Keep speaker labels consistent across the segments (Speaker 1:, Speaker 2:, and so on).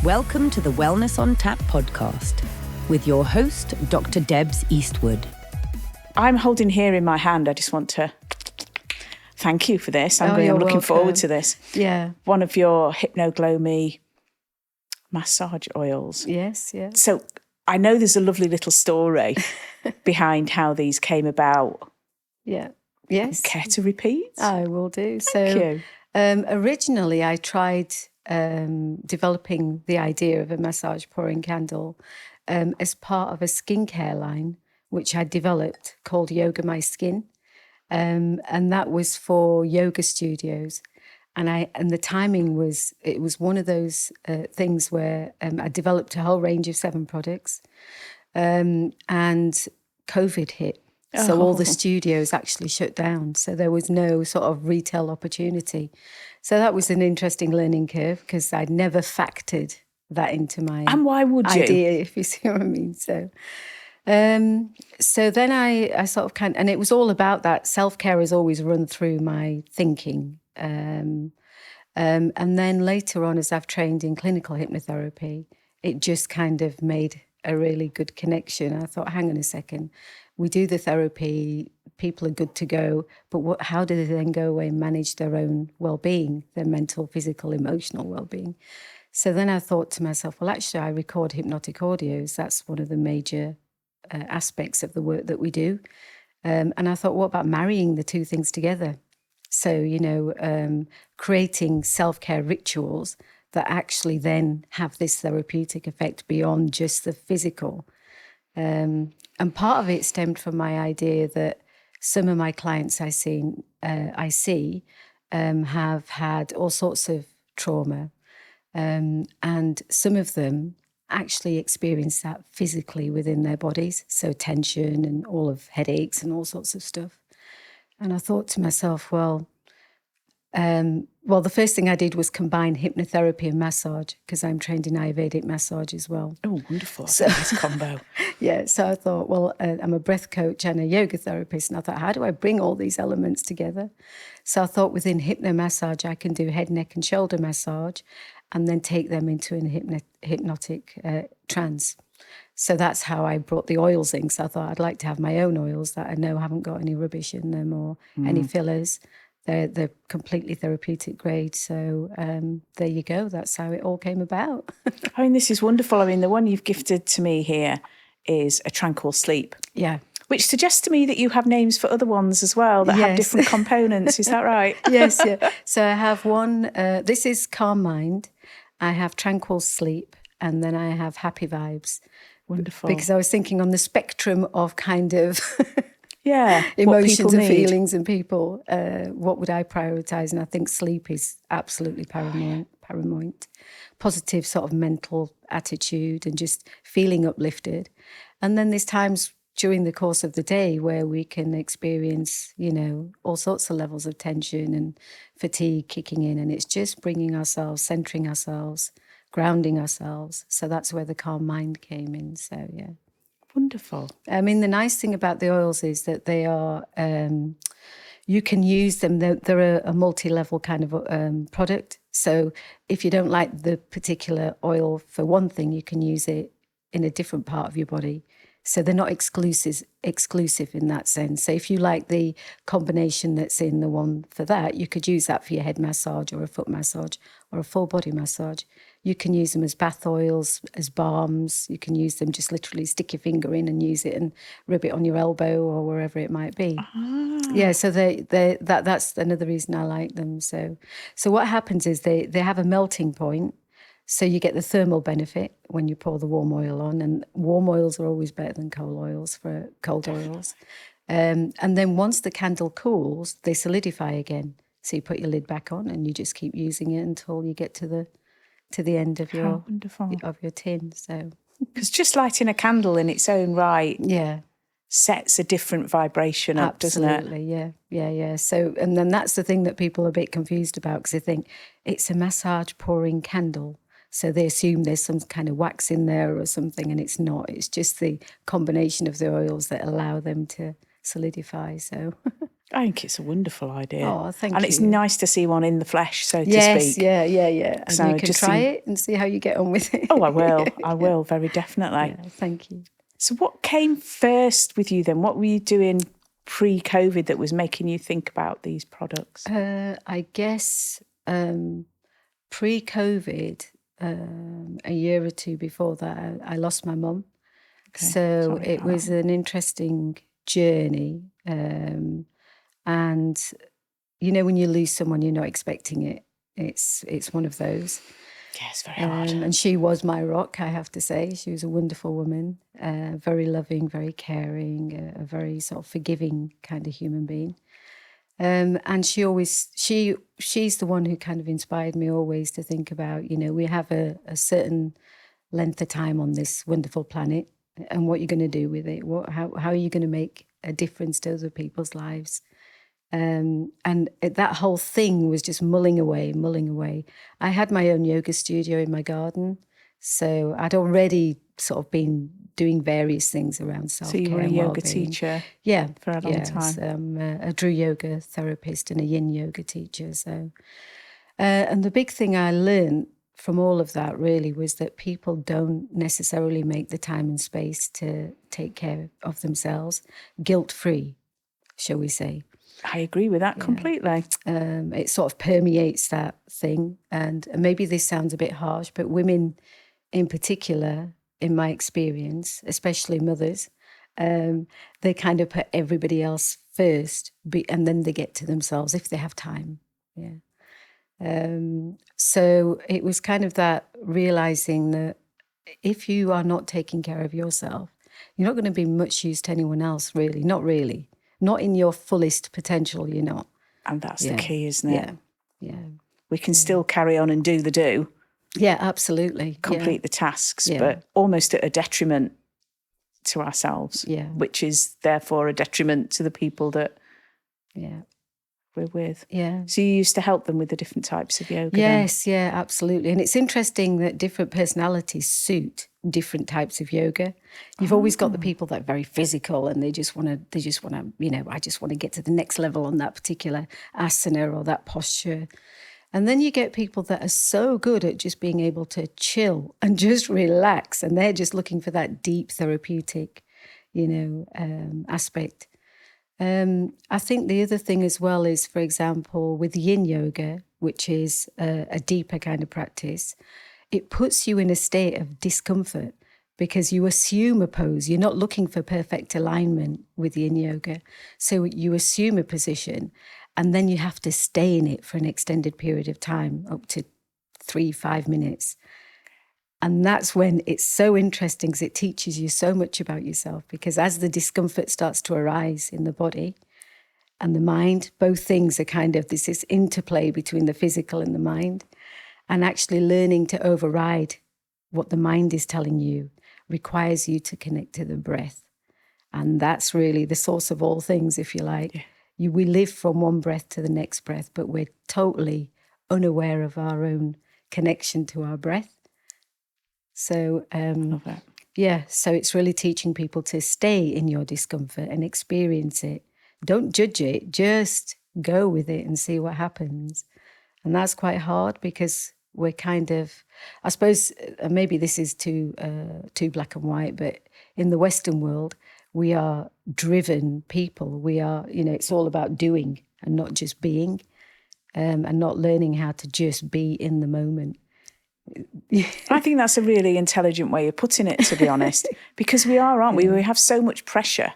Speaker 1: Welcome to the Wellness on Tap podcast with your host, Dr. Debs Eastwood.
Speaker 2: I'm holding here in my hand. I just want to thank you for this. I'm looking
Speaker 3: welcome.
Speaker 2: forward to this.
Speaker 3: Yeah.
Speaker 2: One of your Hypnoglow Me massage oils.
Speaker 3: Yes, yeah.
Speaker 2: So I know there's a lovely little story behind how these came about.
Speaker 3: Yeah. Yes.
Speaker 2: Care to repeat?
Speaker 3: I will do.
Speaker 2: Thank you.
Speaker 3: Originally, I tried developing the idea of a massage pouring candle as part of a skincare line, which I developed called Yoga My Skin. And that was for yoga studios. And the timing was, it was one of those things where I developed a whole range of 7 products and COVID hit. So all the studios actually shut down. So there was no sort of retail opportunity. So that was an interesting learning curve because I'd never factored that into my
Speaker 2: And why would you?
Speaker 3: idea, if you see what I mean. So then I sort of and it was all about that. Self-care has always run through my thinking. And then later on, as I've trained in clinical hypnotherapy, it just kind of made a really good connection. I thought, hang on a second, we do the therapy, people are good to go, but how do they then go away and manage their own well-being, their mental, physical, emotional well-being? So then I thought to myself, well, actually, I record hypnotic audios. That's one of the major aspects of the work that we do. And I thought, what about marrying the two things together? So, creating self-care rituals that actually then have this therapeutic effect beyond just the physical. And part of it stemmed from my idea that some of my clients I see have had all sorts of trauma. And some of them actually experience that physically within their bodies. So tension and all of headaches and all sorts of stuff. And I thought to myself, the first thing I did was combine hypnotherapy and massage because I'm trained in Ayurvedic massage as well.
Speaker 2: Oh, wonderful. So, nice combo.
Speaker 3: Yeah, so I thought, I'm a breath coach and a yoga therapist. And I thought, how do I bring all these elements together? So I thought within hypnomassage, I can do head, neck and shoulder massage and then take them into an hypnotic trance. So that's how I brought the oils in. So I thought I'd like to have my own oils that I know haven't got any rubbish in them or any fillers. They're completely therapeutic grade. So there you go. That's how it all came about.
Speaker 2: I mean, this is wonderful. I mean, the one you've gifted to me here is a tranquil sleep.
Speaker 3: Yeah.
Speaker 2: Which suggests to me that you have names for other ones as well that have different components. Is that right?
Speaker 3: Yes, yeah. So I have one, this is Calm Mind. I have Tranquil Sleep. And then I have Happy Vibes.
Speaker 2: Wonderful.
Speaker 3: Because I was thinking on the spectrum of kind of...
Speaker 2: Yeah,
Speaker 3: emotions and feelings and people, what would I prioritise? And I think sleep is absolutely paramount. Positive sort of mental attitude and just feeling uplifted. And then there's times during the course of the day where we can experience, all sorts of levels of tension and fatigue kicking in. And it's just bringing ourselves, centering ourselves, grounding ourselves. So that's where the Calm Mind came in. So, yeah.
Speaker 2: Wonderful.
Speaker 3: I mean, the nice thing about the oils is that they are, you can use them. They're a multi-level kind of product. So if you don't like the particular oil for one thing, you can use it in a different part of your body. So they're not exclusive in that sense. So if you like the combination that's in the one for that, you could use that for your head massage or a foot massage or a full body massage. You can use them as bath oils, as balms. You can use them, just literally stick your finger in and use it and rub it on your elbow or wherever it might be. Yeah, so that's another reason I like them. So what happens is they have a melting point. So you get the thermal benefit when you pour the warm oil on, and warm oils are always better than cold oils for cold oils. And then once the candle cools, they solidify again. So you put your lid back on and you just keep using it until you get to the end of your tin. So
Speaker 2: because just lighting a candle in its own right,
Speaker 3: yeah,
Speaker 2: sets a different vibration up, doesn't it?
Speaker 3: Absolutely, yeah. So, and then that's the thing that people are a bit confused about because they think it's a massage pouring candle. So they assume there's some kind of wax in there or something, and it's not. It's just the combination of the oils that allow them to solidify. So
Speaker 2: I think it's a wonderful idea.
Speaker 3: Oh, thank
Speaker 2: and
Speaker 3: you.
Speaker 2: it's nice to see one in the flesh, so to
Speaker 3: Yes,
Speaker 2: speak.
Speaker 3: yeah. And
Speaker 2: So
Speaker 3: you can
Speaker 2: just
Speaker 3: try it and see how you get on with it.
Speaker 2: Oh, I will. I will, very definitely.
Speaker 3: Yeah, thank you.
Speaker 2: So what came first with you then? What were you doing pre-COVID that was making you think about these products?
Speaker 3: I guess pre-COVID, a year or two before that, I lost my mum.
Speaker 2: Okay,
Speaker 3: So
Speaker 2: sorry
Speaker 3: it
Speaker 2: about
Speaker 3: was
Speaker 2: that.
Speaker 3: an interesting journey. And, you know, when you lose someone, you're not expecting it. It's one of those.
Speaker 2: Yeah, it's very hard.
Speaker 3: And she was my rock, I have to say. She was a wonderful woman, very loving, very caring, a very sort of forgiving kind of human being. And she's the one who kind of inspired me always to think about, you know, we have a certain length of time on this wonderful planet, and what you're going to do with it. How are you going to make a difference to other people's lives? And that whole thing was just mulling away. I had my own yoga studio in my garden, so I'd already sort of been doing various things around self-care.
Speaker 2: So you were a
Speaker 3: and
Speaker 2: yoga
Speaker 3: well-being.
Speaker 2: teacher
Speaker 3: for
Speaker 2: a long time.
Speaker 3: So I'm a Drew yoga therapist and a yin yoga teacher. So, and the big thing I learned from all of that really was that people don't necessarily make the time and space to take care of themselves, guilt-free, shall we say.
Speaker 2: I agree with that completely.
Speaker 3: It sort of permeates that thing. And maybe this sounds a bit harsh, but women in particular, in my experience, especially mothers, they kind of put everybody else first, and then they get to themselves if they have time. So it was kind of that realizing that if you are not taking care of yourself, you're not going to be much use to anyone else, really. Not in your fullest potential, you're not.
Speaker 2: And that's the key, isn't it?
Speaker 3: Yeah.
Speaker 2: We can still carry on and do the do.
Speaker 3: Yeah, absolutely.
Speaker 2: Complete the tasks, but almost at a detriment to ourselves, which is therefore a detriment to the people that we're with.
Speaker 3: Yeah.
Speaker 2: So you used to help them with the different types of yoga?
Speaker 3: Yes, absolutely. And it's interesting that different personalities suit different types of yoga. You've always got the people that are very physical and they just want to, you know, I just want to get to the next level on that particular asana or that posture. And then you get people that are so good at just being able to chill and just relax, and they're just looking for that deep therapeutic, you know, aspect. I think the other thing as well is, for example, with yin yoga, which is a deeper kind of practice, it puts you in a state of discomfort because you assume a pose. You're not looking for perfect alignment with yin yoga. So you assume a position and then you have to stay in it for an extended period of time, up to 3-5 minutes. And that's when it's so interesting because it teaches you so much about yourself, because as the discomfort starts to arise in the body and the mind, both things are kind of this interplay between the physical and the mind, and actually learning to override what the mind is telling you requires you to connect to the breath. And that's really the source of all things, if you like. Yeah. We live from one breath to the next breath, but we're totally unaware of our own connection to our breath. So,
Speaker 2: Love that.
Speaker 3: So it's really teaching people to stay in your discomfort and experience it. Don't judge it, just go with it and see what happens. And that's quite hard because we're kind of, I suppose, maybe this is too black and white, but in the Western world, we are driven people. We are, you know, it's all about doing and not just being, and not learning how to just be in the moment.
Speaker 2: I think that's a really intelligent way of putting it, to be honest, because we are, aren't we? We have so much pressure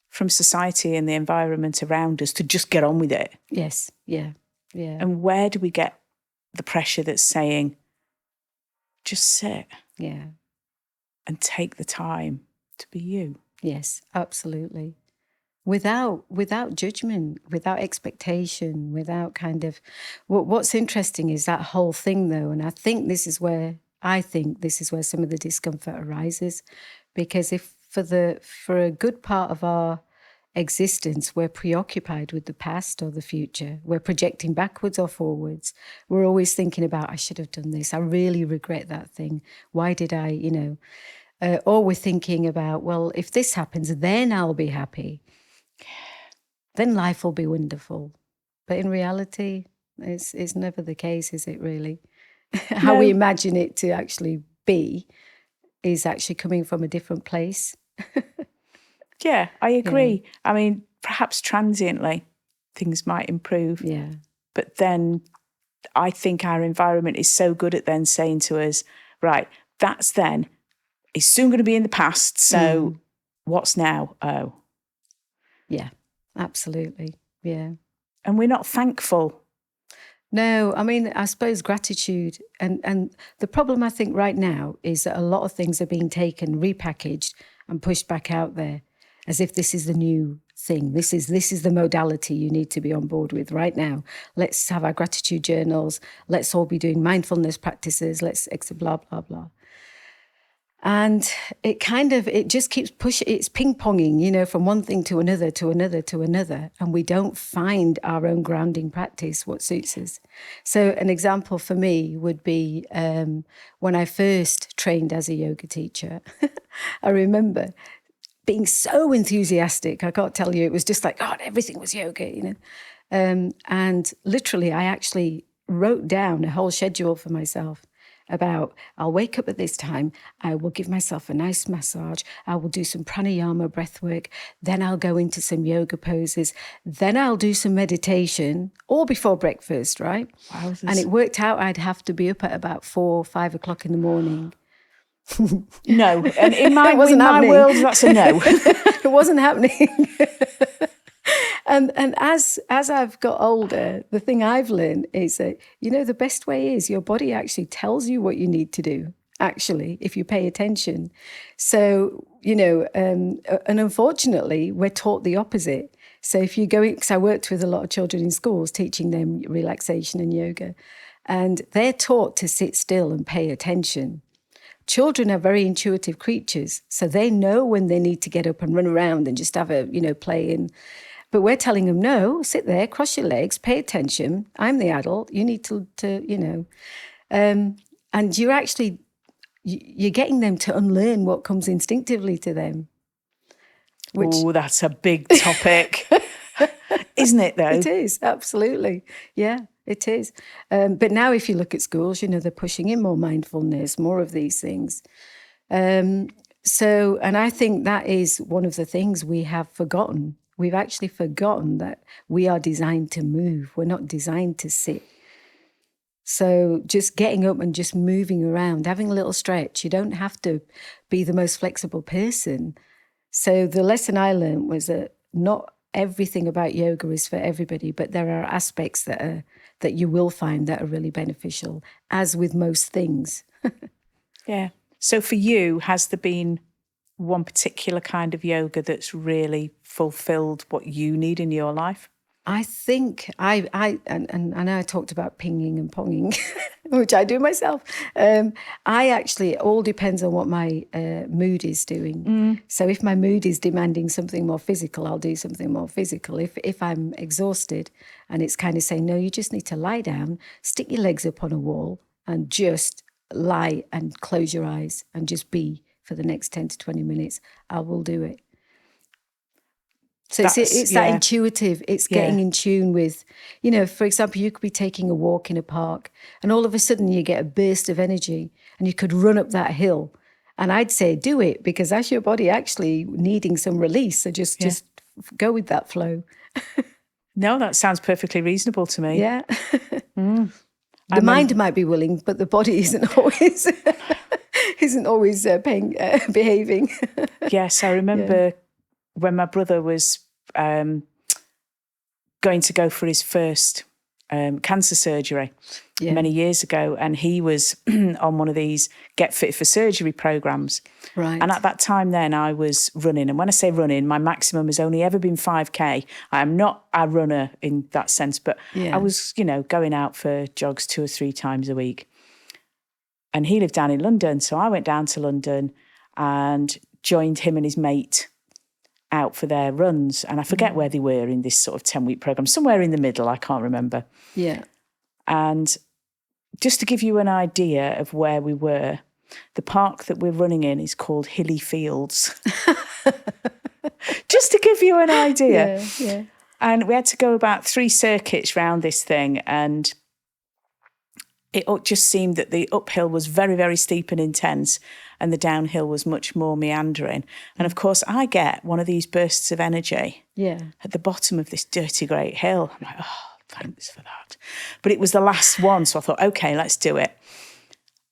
Speaker 2: from society and the environment around us to just get on with it.
Speaker 3: Yes, yeah.
Speaker 2: And where do we get the pressure that's saying, just sit and take the time to be you?
Speaker 3: Yes, absolutely. Without judgment, without expectation, without kind of... What's interesting is that whole thing, though, and I think this is where some of the discomfort arises, because if for a good part of our existence we're preoccupied with the past or the future, we're projecting backwards or forwards, we're always thinking about, I should have done this, I really regret that thing, why did I, you know... or we're thinking about, well, if this happens, then I'll be happy. then life will be wonderful. But in reality, it's never the case, is it really? How we imagine it to actually be is actually coming from a different place.
Speaker 2: Yeah, I agree. Yeah. I mean, perhaps transiently things might improve.
Speaker 3: Yeah.
Speaker 2: But then I think our environment is so good at then saying to us, right, that's then, it's soon going to be in the past. So what's now? Oh.
Speaker 3: Yeah, absolutely. Yeah.
Speaker 2: And we're not thankful.
Speaker 3: No, I mean, I suppose gratitude. And the problem I think right now is that a lot of things are being taken, repackaged and pushed back out there as if this is the new thing. This is the modality you need to be on board with right now. Let's have our gratitude journals. Let's all be doing mindfulness practices. Let's blah, blah, blah. And it just keeps pushing, it's ping-ponging, from one thing to another, to another, to another. And we don't find our own grounding practice, what suits us. So an example for me would be when I first trained as a yoga teacher, I remember being so enthusiastic. I can't tell you, it was just like, God, everything was yoga, and literally I actually wrote down a whole schedule for myself about, I'll wake up at this time, I will give myself a nice massage, I will do some pranayama breath work, then I'll go into some yoga poses, then I'll do some meditation, all before breakfast, right?
Speaker 2: Wow,
Speaker 3: and it worked out I'd have to be up at about 4 or 5 o'clock in the morning.
Speaker 2: No, and in my world, that's a no.
Speaker 3: It wasn't happening. And as I've got older, the thing I've learned is that, the best way is your body actually tells you what you need to do, actually, if you pay attention. So, and unfortunately, we're taught the opposite. So if you go, because I worked with a lot of children in schools, teaching them relaxation and yoga, and they're taught to sit still and pay attention. Children are very intuitive creatures, so they know when they need to get up and run around and just have a, play in. But we're telling them, no, sit there, cross your legs, pay attention. I'm the adult. You need to and you're actually, you're getting them to unlearn what comes instinctively to them.
Speaker 2: Oh, that's a big topic. Isn't it, though?
Speaker 3: It is, absolutely. Yeah, it is. But now if you look at schools, they're pushing in more mindfulness, more of these things. And I think that is one of the things we have forgotten. We've actually forgotten that we are designed to move. We're not designed to sit. So just getting up and just moving around, having a little stretch. You don't have to be the most flexible person. So the lesson I learned was that not everything about yoga is for everybody, but there are aspects that you will find that are really beneficial, as with most things.
Speaker 2: Yeah. So for you, has there been one particular kind of yoga that's really fulfilled what you need in your life?
Speaker 3: I think I know I talked about pinging and ponging, which I do myself. I actually, it all depends on what my mood is doing. So if my mood is demanding something more physical, I'll do something more physical. If I'm exhausted and it's kind of saying, no, you just need to lie down, stick your legs up on a wall and just lie and close your eyes and just be for the next 10 to 20 minutes, I will do it. So it's that intuitive, it's getting in tune with, for example, you could be taking a walk in a park and all of a sudden you get a burst of energy and you could run up that hill. And I'd say do it, because that's your body actually needing some release. So just go with that flow.
Speaker 2: No, that sounds perfectly reasonable to me.
Speaker 3: Yeah. The mind might be willing, but the body isn't always behaving.
Speaker 2: Yes, I remember when my brother was going to go for his first cancer surgery many years ago, and he was on one of these Get Fit for Surgery programs.
Speaker 3: Right.
Speaker 2: And at that time then I was running, and when I say running, my maximum has only ever been 5K. I am not a runner in that sense, but I was, going out for jogs 2 or 3 times a week. And he lived down in London, so I went down to London and joined him and his mate out for their runs. And I forget where they were in this sort of 10-week program, somewhere in the middle, I can't remember.
Speaker 3: Yeah. And
Speaker 2: just to give you an idea of where we were, the park that we're running in is called Hilly Fields. Just to give you an idea.
Speaker 3: Yeah.
Speaker 2: And we had to go about 3 circuits round this thing, and it just seemed that the uphill was very, very steep and intense, and the downhill was much more meandering. And of course, I get one of these bursts of energy at the bottom of this dirty great hill. I'm like, oh, thanks for that. But it was the last one, so I thought, okay, let's do it.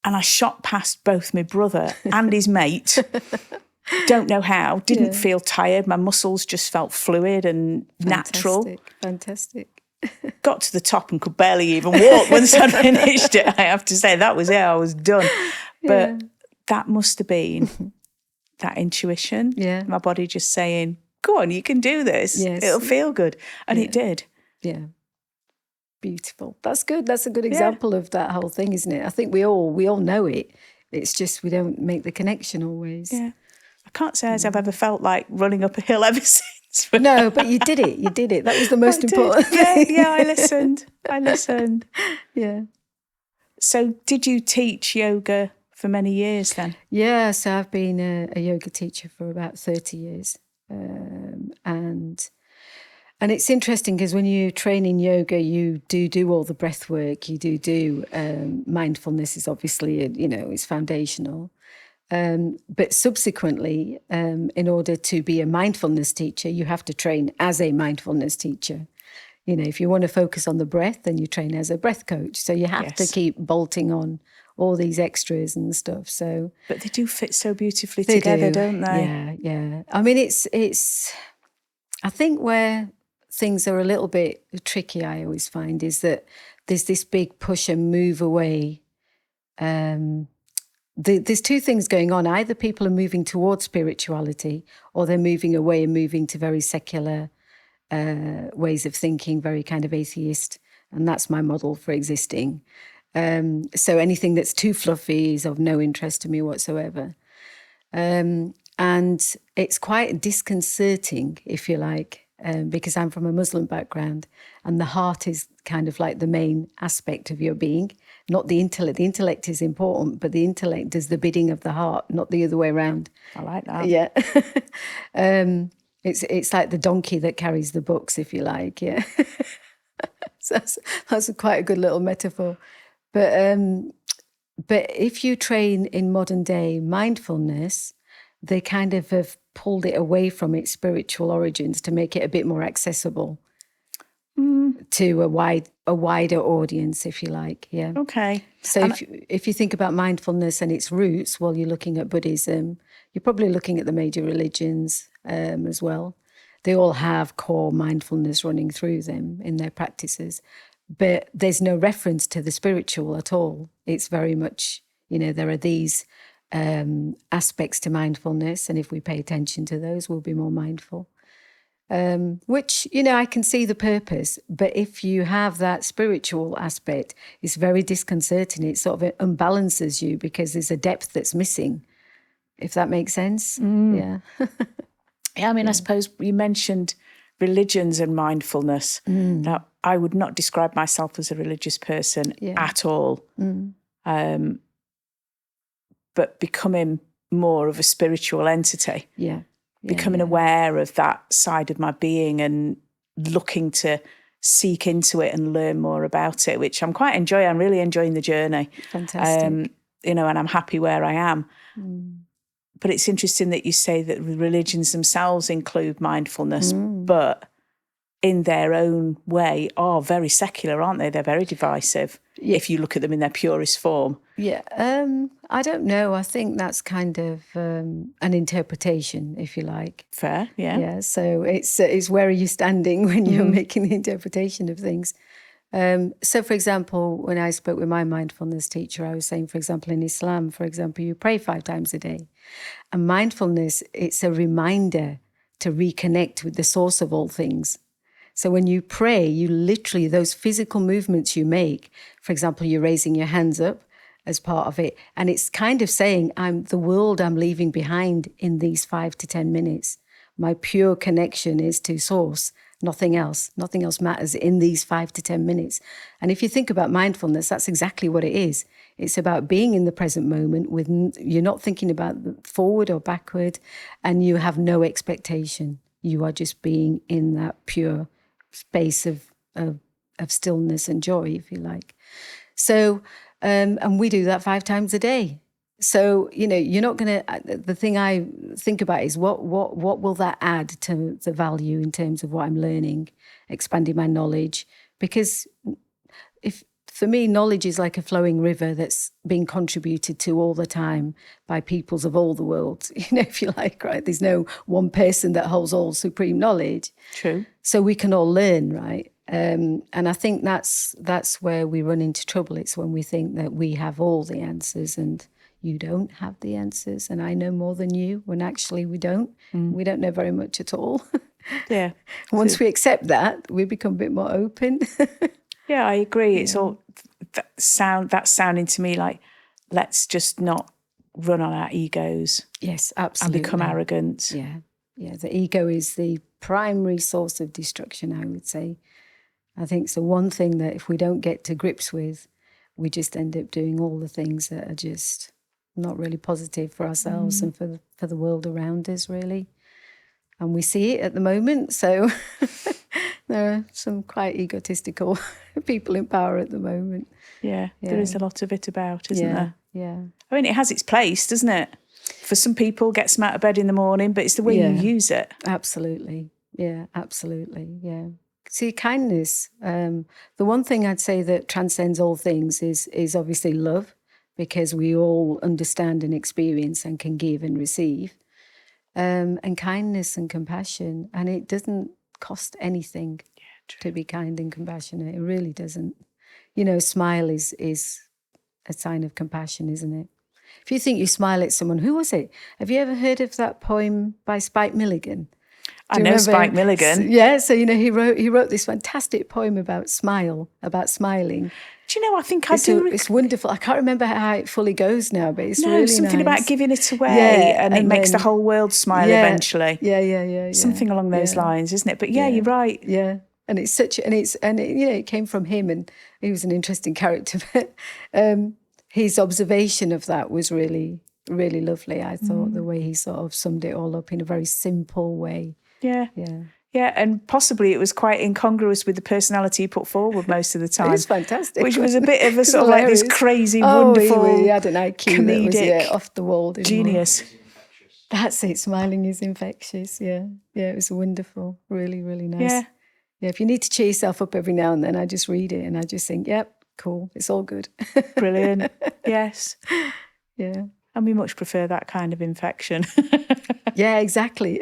Speaker 2: And I shot past both my brother and his mate. Don't know how, didn't feel tired. My muscles just felt fluid and natural.
Speaker 3: Fantastic.
Speaker 2: Got to the top and could barely even walk once I finished it. I have to say, that was it. I was done. But that must have been that intuition. Yeah. My body just saying, go on, you can do this. Yes. It'll feel good. And it did. Yeah.
Speaker 3: Beautiful. That's good. That's a good example of that whole thing, isn't it? I think we all know it. It's just we don't make the connection always.
Speaker 2: Yeah. I can't say as I've ever felt like running up a hill ever since.
Speaker 3: No, but you did it. You did it. That was the most important thing.
Speaker 2: Yeah, I listened.
Speaker 3: Yeah.
Speaker 2: So did you teach yoga for many years then?
Speaker 3: Yeah, so I've been a yoga teacher for about 30 years. And it's interesting because when you train in yoga, you do all the breath work. You do mindfulness is obviously, it's foundational. But subsequently, in order to be a mindfulness teacher, you have to train as a mindfulness teacher. If you want to focus on the breath, then you train as a breath coach. So you have to keep bolting on all these extras and stuff. So,
Speaker 2: but they do fit so beautifully together, don't they?
Speaker 3: Yeah. I mean, it's. I think where things are a little bit tricky, I always find, is that there's this big push and move away. There's 2 things going on. Either people are moving towards spirituality, or they're moving away and moving to very secular ways of thinking, very kind of atheist. And that's my model for existing. So anything that's too fluffy is of no interest to me whatsoever. And it's quite disconcerting, if you like, because I'm from a Muslim background, and the heart is kind of like the main aspect of your being, not the intellect. The intellect is important, but the intellect does the bidding of the heart, not the other way around.
Speaker 2: I like that.
Speaker 3: Yeah. It's like the donkey that carries the books, if you like. Yeah. So that's quite a good little metaphor. But if you train in modern day mindfulness, they kind of have pulled it away from its spiritual origins to make it a bit more accessible to a wider audience, if you like. Yeah.
Speaker 2: Okay.
Speaker 3: So if you think about mindfulness and its roots, well, you're looking at Buddhism. You're probably looking at the major religions as well. They all have core mindfulness running through them in their practices, but there's no reference to the spiritual at all. It's very much, there are these aspects to mindfulness, and if we pay attention to those, we'll be more mindful. Which, I can see the purpose, but if you have that spiritual aspect, it's very disconcerting. It sort of unbalances you because there's a depth that's missing, if that makes sense. Yeah.
Speaker 2: Yeah, I mean, I suppose you mentioned religions and mindfulness. Now, I would not describe myself as a religious person at all. But becoming more of a spiritual entity. Becoming aware of that side of my being and looking to seek into it and learn more about it, which I'm quite enjoying. I'm really enjoying the journey.
Speaker 3: Fantastic.
Speaker 2: And I'm happy where I am. But it's interesting that you say that religions themselves include mindfulness, but in their own way are very secular, aren't they? They're very divisive if you look at them in their purest form.
Speaker 3: Yeah, I don't know. I think that's kind of an interpretation, if you like.
Speaker 2: Fair, yeah.
Speaker 3: Yeah, so it's where are you standing when you're making the interpretation of things. So, for example, when I spoke with my mindfulness teacher, I was saying, for example, in Islam, for example, you pray 5 times a day. And mindfulness, it's a reminder to reconnect with the source of all things. So when you pray, you literally, those physical movements you make, for example, you're raising your hands up as part of it. And it's kind of saying, the world I'm leaving behind in these 5 to 10 minutes. My pure connection is to source, nothing else. Nothing else matters in these 5 to 10 minutes. And if you think about mindfulness, that's exactly what it is. It's about being in the present moment with, you're not thinking about forward or backward, and you have no expectation. You are just being in that pure space of stillness and joy, if you like. So, and we do that 5 times a day. So, you're not going to, the thing I think about is what will that add to the value in terms of what I'm learning, expanding my knowledge? Because for me, knowledge is like a flowing river that's being contributed to all the time by peoples of all the world, if you like, right? There's no one person that holds all supreme knowledge.
Speaker 2: True.
Speaker 3: So we can all learn, right? And I think that's where we run into trouble. It's when we think that we have all the answers and you don't have the answers and I know more than you, when actually we don't. We don't know very much at all.
Speaker 2: Yeah.
Speaker 3: Once we accept that, we become a bit more open.
Speaker 2: Yeah, I agree. It's all that's sounding to me like, let's just not run on our egos.
Speaker 3: Yes, absolutely.
Speaker 2: And become arrogant.
Speaker 3: Yeah. The ego is the primary source of destruction, I would say. I think it's the one thing that if we don't get to grips with, we just end up doing all the things that are just not really positive for ourselves and for the world around us, really. And we see it at the moment. So there are some quite egotistical people in power at the moment.
Speaker 2: Yeah, there is a lot of it about, isn't there?
Speaker 3: Yeah.
Speaker 2: I mean, it has its place, doesn't it? For some people, gets them out of bed in the morning, but it's the way you use it.
Speaker 3: Absolutely. Yeah, absolutely. Yeah. See, kindness, the one thing I'd say that transcends all things is obviously love, because we all understand and experience and can give and receive. And kindness and compassion. And it doesn't cost anything to be kind and compassionate. It really doesn't. Smile is a sign of compassion, isn't it? If you think you smile at someone, who was it? Have you ever heard of that poem by Spike Milligan?
Speaker 2: I know Spike Milligan.
Speaker 3: Yeah, so he wrote this fantastic poem about smiling.
Speaker 2: Do you know, I think I do.
Speaker 3: It's wonderful. I can't remember how it fully goes now, but it's really
Speaker 2: something
Speaker 3: nice.
Speaker 2: about giving it away and it makes the whole world smile eventually.
Speaker 3: Yeah.
Speaker 2: Something along those lines, isn't it? But you're right.
Speaker 3: Yeah. And it came from him, and he was an interesting character. But his observation of that was really, really lovely. I thought the way he sort of summed it all up in a very simple way.
Speaker 2: Yeah, and possibly it was quite incongruous with the personality he put forward most of the time.
Speaker 3: It was fantastic.
Speaker 2: Which was a bit of a sort of like this crazy, wonderful,
Speaker 3: he had an IQ
Speaker 2: comedic
Speaker 3: that was, off the wall.
Speaker 2: Genius.
Speaker 3: That's it, smiling is infectious, yeah. Yeah, it was wonderful, really, really nice. Yeah, if you need to cheer yourself up every now and then, I just read it and I just think, yep, cool, it's all good.
Speaker 2: Brilliant, yes.
Speaker 3: Yeah.
Speaker 2: And we much prefer that kind of infection.
Speaker 3: Yeah, exactly.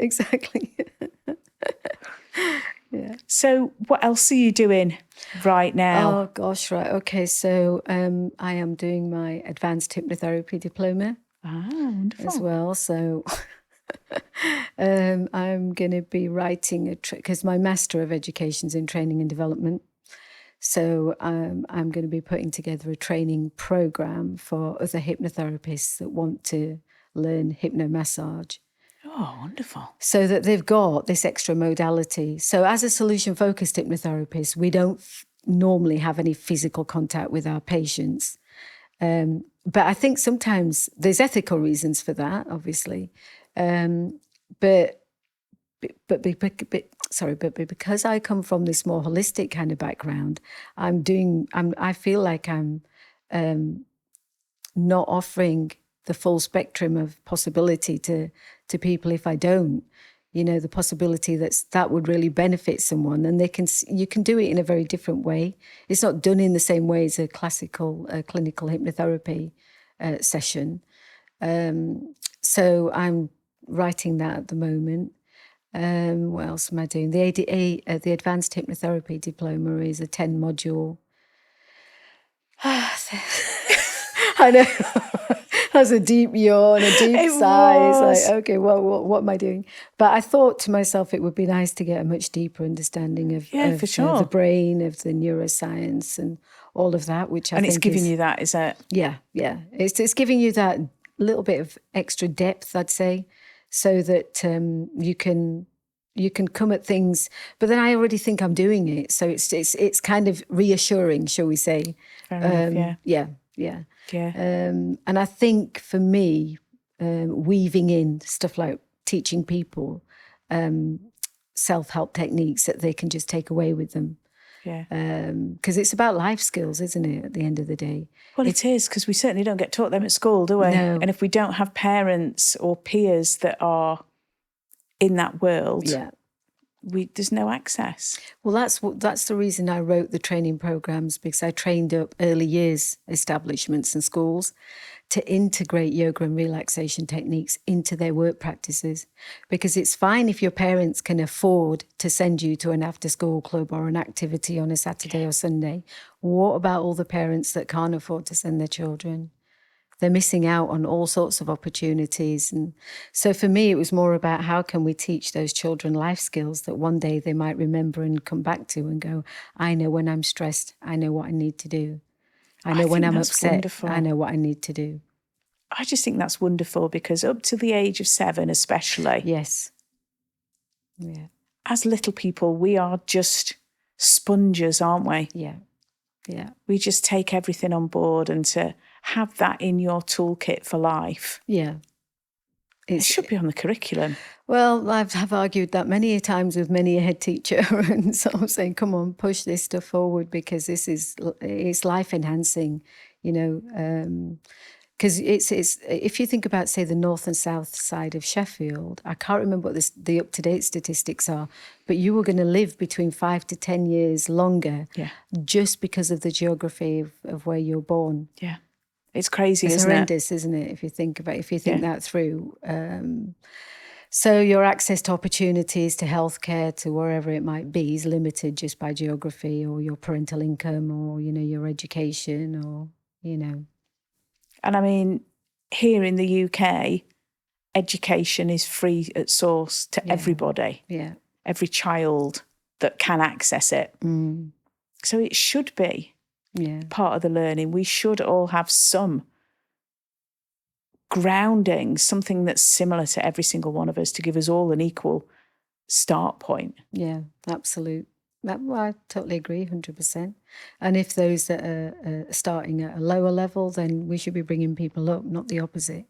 Speaker 3: Yeah.
Speaker 2: So what else are you doing right now?
Speaker 3: Oh, gosh, right. Okay, so I am doing my advanced hypnotherapy diploma.
Speaker 2: Ah, wonderful.
Speaker 3: As well. So I'm going to be writing because my Master of Education's in Training and Development. So I'm going to be putting together a training program for other hypnotherapists that want to learn hypnomassage.
Speaker 2: Oh, wonderful.
Speaker 3: So that they've got this extra modality. So as a solution-focused hypnotherapist, we don't normally have any physical contact with our patients. But I think sometimes there's ethical reasons for that, obviously. But because I come from this more holistic kind of background, I feel like I'm not offering the full spectrum of possibility to people if I don't. The possibility that would really benefit someone, and you can do it in a very different way. It's not done in the same way as a classical clinical hypnotherapy session. So I'm writing that at the moment. What else am I doing? The ADA, the Advanced Hypnotherapy Diploma, is a 10-module. I know. That's a deep yawn, a deep sigh. It's like, okay, what am I doing? But I thought to myself it would be nice to get a much deeper understanding of
Speaker 2: for sure.
Speaker 3: The brain, of the neuroscience and all of that, which I think
Speaker 2: it's giving you that, is it?
Speaker 3: Yeah. It's giving you that little bit of extra depth, I'd say, so that you can come at things. But then I already think I'm doing it, so it's kind of reassuring, shall we say?
Speaker 2: Fair enough,
Speaker 3: Yeah.
Speaker 2: Yeah.
Speaker 3: And I think for me, weaving in stuff like teaching people self-help techniques that they can just take away with them.
Speaker 2: Yeah.
Speaker 3: Because it's about life skills, isn't it, at the end of the day?
Speaker 2: Well, it is, because we certainly don't get taught them at school, do we?
Speaker 3: No.
Speaker 2: And if we don't have parents or peers that are in that world, there's no access.
Speaker 3: Well, that's the reason I wrote the training programs, because I trained up early years establishments and schools to integrate yoga and relaxation techniques into their work practices. Because it's fine if your parents can afford to send you to an after-school club or an activity on a Saturday or Sunday. What about all the parents that can't afford to send their children? They're missing out on all sorts of opportunities. And so for me, it was more about how can we teach those children life skills that one day they might remember and come back to and go, I know when I'm stressed, I know what I need to do. I know when I'm upset, wonderful. I know what I need to do.
Speaker 2: I just think that's wonderful, because up to the age of 7 especially.
Speaker 3: Yes. Yeah.
Speaker 2: As little people, we are just sponges, aren't we?
Speaker 3: Yeah. Yeah.
Speaker 2: We just take everything on board, and to have that in your toolkit for life.
Speaker 3: Yeah.
Speaker 2: It should be on the curriculum.
Speaker 3: Well, I've argued that many times with many a head teacher and sort of saying, come on, push this stuff forward, because it's life enhancing, you know, because it's if you think about, say, the north and south side of Sheffield, I can't remember what the up-to-date statistics are, but you were going to live between 5 to 10 years longer just because of the geography of where you're born.
Speaker 2: Yeah. It's crazy,
Speaker 3: it's
Speaker 2: isn't
Speaker 3: horrendous, isn't it? If you think that through. So your access to opportunities, to healthcare, to wherever it might be, is limited just by geography, or your parental income, or, you know, your education, or, you know.
Speaker 2: And I mean, here in the UK, education is free at source to everybody.
Speaker 3: Yeah.
Speaker 2: Every child that can access it.
Speaker 3: Mm.
Speaker 2: So it should be part of the learning. We should all have some grounding, something that's similar to every single one of us, to give us all an equal start point.
Speaker 3: Yeah, absolute. Well, I totally agree, 100%. And if those that are starting at a lower level, then we should be bringing people up, not the opposite.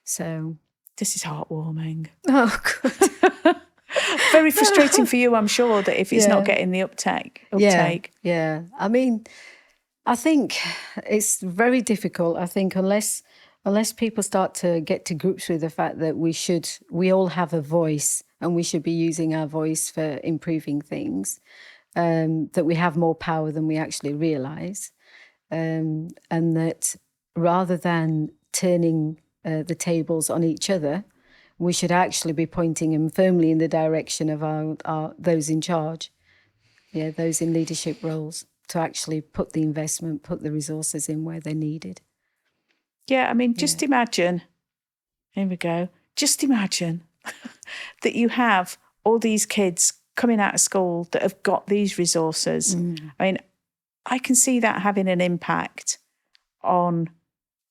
Speaker 3: So
Speaker 2: this is heartwarming.
Speaker 3: Oh, good.
Speaker 2: Very frustrating for you, I'm sure, that if it's not getting the uptake.
Speaker 3: Yeah. I mean, I think it's very difficult. I think unless people start to get to grips with the fact that we all have a voice, and we should be using our voice for improving things, that we have more power than we actually realise, and that rather than turning the tables on each other, we should actually be pointing them firmly in the direction of our those in charge, those in leadership roles, to actually put the investment, put the resources in where they're needed.
Speaker 2: Yeah, I mean, just imagine, here we go, just imagine that you have all these kids coming out of school that have got these resources. I mean, I can see that having an impact on,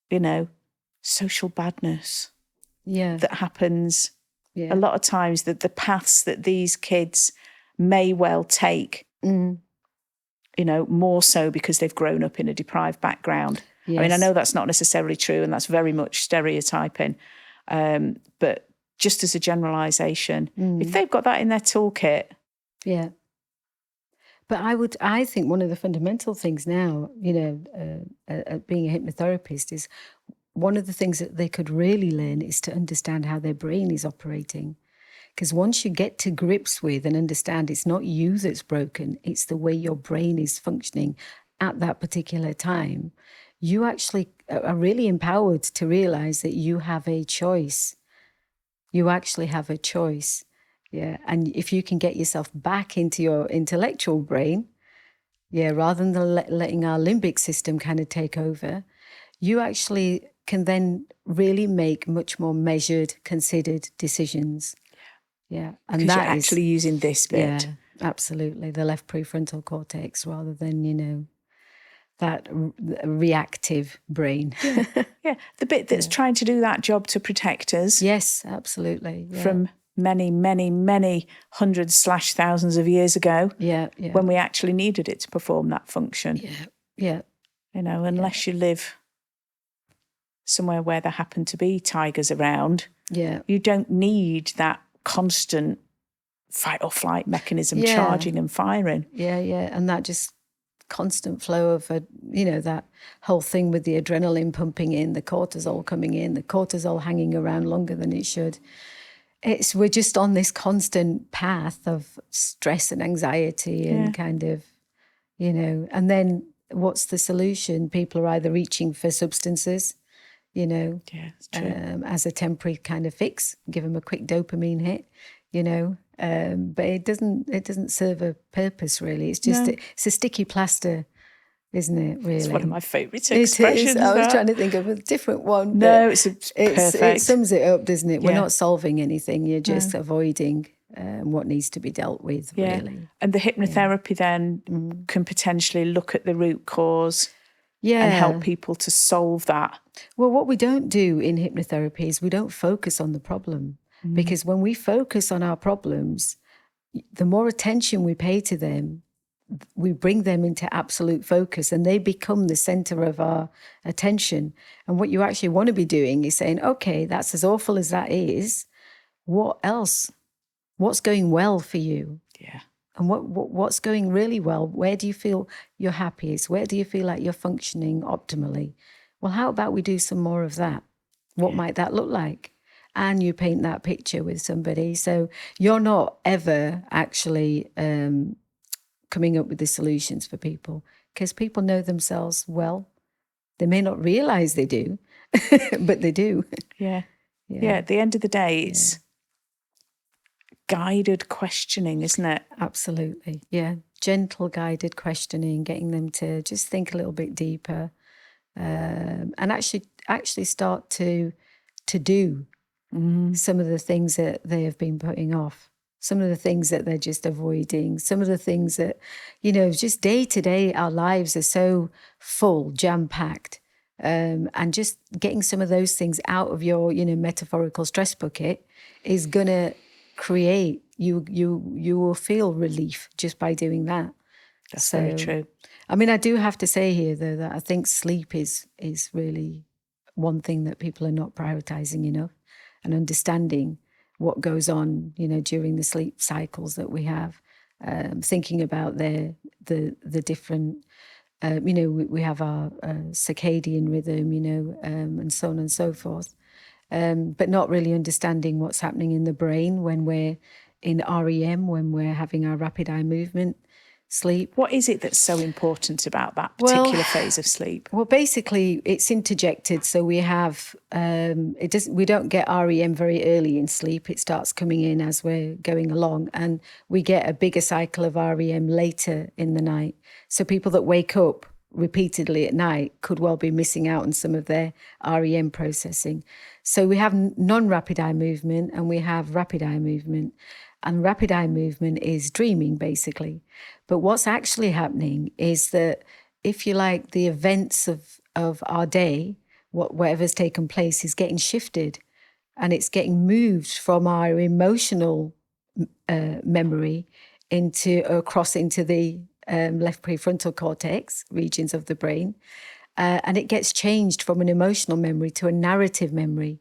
Speaker 2: you know, social badness that happens a lot of times, that the paths that these kids may well take, you know, more so because they've grown up in a deprived background. Yes. I mean, I know that's not necessarily true, and that's very much stereotyping, but just as a generalisation, if they've got that in their toolkit. Yeah.
Speaker 3: But I think one of the fundamental things now, you know, being a hypnotherapist, is one of the things that they could really learn is to understand how their brain is operating. Because once you get to grips with and understand it's not you that's broken, it's the way your brain is functioning at that particular time, you actually are really empowered to realise that you have a choice. You actually have a choice. Yeah. And if you can get yourself back into your intellectual brain, rather than letting our limbic system kind of take over, you actually can then really make much more measured, considered decisions. Yeah. And
Speaker 2: that you're actually using this bit.
Speaker 3: Yeah, absolutely. The left prefrontal cortex, rather than, you know, that reactive brain.
Speaker 2: Yeah. The bit that's trying to do that job to protect us.
Speaker 3: Yes, absolutely. Yeah.
Speaker 2: From many, many, many hundreds / thousands of years ago.
Speaker 3: Yeah.
Speaker 2: When we actually needed it to perform that function.
Speaker 3: Yeah.
Speaker 2: You know, unless you live somewhere where there happen to be tigers around, you don't need that constant fight or flight mechanism charging and firing.
Speaker 3: Yeah. And that just constant flow of, that whole thing with the adrenaline pumping in, the cortisol coming in, the cortisol hanging around longer than it should. We're just on this constant path of stress and anxiety and kind of, and then what's the solution? People are either reaching for substances,
Speaker 2: it's true.
Speaker 3: as a temporary kind of fix, give them a quick dopamine hit, but it doesn't serve a purpose really. It's just it's a sticky plaster, isn't it? Really, it's
Speaker 2: one of my favourite expressions.
Speaker 3: I was trying to think of a different one.
Speaker 2: No, it's perfect.
Speaker 3: It sums it up, doesn't it? We're not solving anything. You're just avoiding what needs to be dealt with. Really,
Speaker 2: and the hypnotherapy then can potentially look at the root cause. And help people to solve that.
Speaker 3: Well, what we don't do in hypnotherapy is we don't focus on the problem. Because when we focus on our problems, the more attention we pay to them, we bring them into absolute focus and they become the center of our attention. And what you actually want to be doing is saying, okay, that's as awful as that is. What else? What's going well for you?
Speaker 2: Yeah.
Speaker 3: And what's going really well? Where do you feel you're happiest? Where do you feel like you're functioning optimally? Well, how about we do some more of that? What might that look like? And you paint that picture with somebody. So you're not ever actually coming up with the solutions for people because people know themselves well. They may not realize they do, but they do.
Speaker 2: Yeah. At the end of the day, it's guided questioning, isn't it?
Speaker 3: Absolutely. Yeah. Gentle guided questioning, getting them to just think a little bit deeper and actually start to do some of the things that they have been putting off, some of the things that they're just avoiding, some of the things that, just day to day, our lives are so full, jam-packed. And just getting some of those things out of your, metaphorical stress bucket is going to create, you will feel relief just by doing that.
Speaker 2: That's very true.
Speaker 3: I mean, I do have to say here, though, that I think sleep is really one thing that people are not prioritizing enough, and understanding what goes on, during the sleep cycles that we have, thinking about the different, we have our circadian rhythm, and so on and so forth, but not really understanding what's happening in the brain when we're in REM, when we're having our rapid eye movement sleep.
Speaker 2: What is it that's so important about that particular phase of sleep?
Speaker 3: Well, basically, it's interjected. So we have we don't get REM very early in sleep. It starts coming in as we're going along, and we get a bigger cycle of REM later in the night. So people that wake up repeatedly at night could well be missing out on some of their REM processing. So we have non-rapid eye movement and we have rapid eye movement. And rapid eye movement is dreaming, basically. But what's actually happening is that, if you like, the events of our day, whatever's taken place, is getting shifted, and it's getting moved from our emotional memory across into the left prefrontal cortex regions of the brain, and it gets changed from an emotional memory to a narrative memory.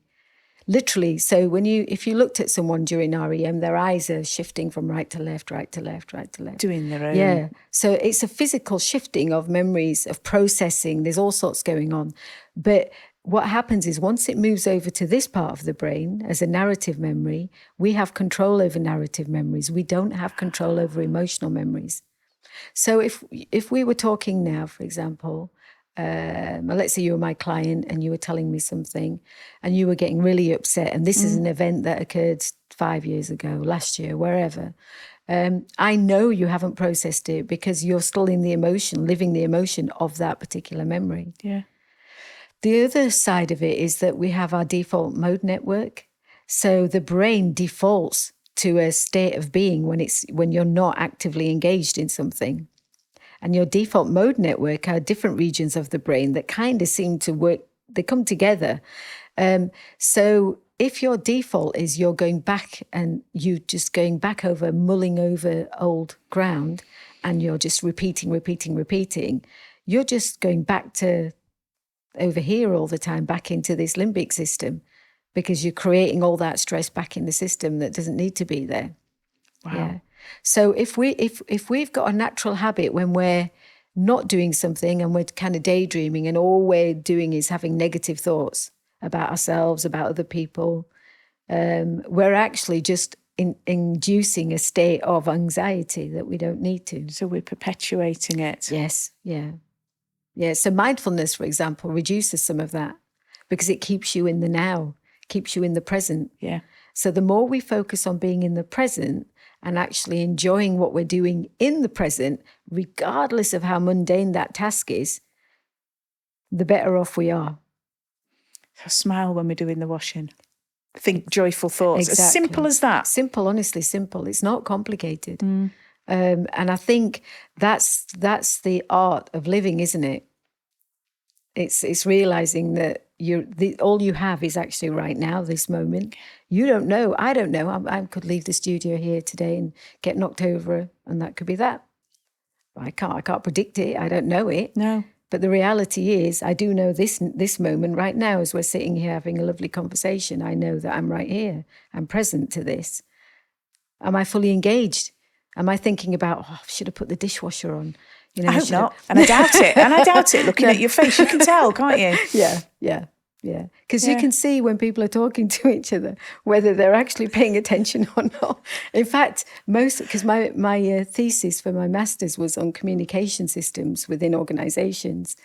Speaker 3: Literally, so if you looked at someone during REM, their eyes are shifting from right to left, right to left, right to left.
Speaker 2: Doing their own.
Speaker 3: Yeah, so it's a physical shifting of memories, of processing. There's all sorts going on. But what happens is once it moves over to this part of the brain as a narrative memory, we have control over narrative memories. We don't have control over emotional memories. So if we were talking now, for example, let's say you were my client and you were telling me something and you were getting really upset, and this is an event that occurred 5 years ago, last year, wherever. I know you haven't processed it because you're still in the emotion, living the emotion of that particular memory.
Speaker 2: Yeah.
Speaker 3: The other side of it is that we have our default mode network. So the brain defaults to a state of being when you're not actively engaged in something. And your default mode network are different regions of the brain that kind of seem to work, they come together. So if your default is you're going back and you just going back over, mulling over old ground, and you're just repeating, you're just going back to over here all the time, back into this limbic system, because you're creating all that stress back in the system that doesn't need to be there.
Speaker 2: Wow.
Speaker 3: Yeah. So if we've got a natural habit when we're not doing something and we're kind of daydreaming and all we're doing is having negative thoughts about ourselves, about other people, we're actually just inducing a state of anxiety that we don't need to.
Speaker 2: So we're perpetuating it.
Speaker 3: Yes, yeah. Yeah, so mindfulness, for example, reduces some of that because it keeps you in the now, keeps you in the present.
Speaker 2: Yeah.
Speaker 3: So the more we focus on being in the present and actually enjoying what we're doing in the present, regardless of how mundane that task is, the better off we are.
Speaker 2: So smile when we're doing the washing. Think joyful thoughts.
Speaker 3: Exactly.
Speaker 2: As simple as that.
Speaker 3: Simple, honestly, simple. It's not complicated. And I think that's the art of living, isn't it? It's realizing that all you have is actually right now, this moment. You don't know. I don't know. I could leave the studio here today and get knocked over, and that could be that. I can't predict it. I don't know it.
Speaker 2: No.
Speaker 3: But the reality is, I do know this moment right now as we're sitting here having a lovely conversation. I know that I'm right here. I'm present to this. Am I fully engaged? Am I thinking about, I should have put the dishwasher on? You know,
Speaker 2: I hope not. And I doubt it. Looking at your face, you can tell, can't you?
Speaker 3: Yeah. Because you can see when people are talking to each other whether they're actually paying attention or not. In fact, because my thesis for my master's was on communication systems within organizations,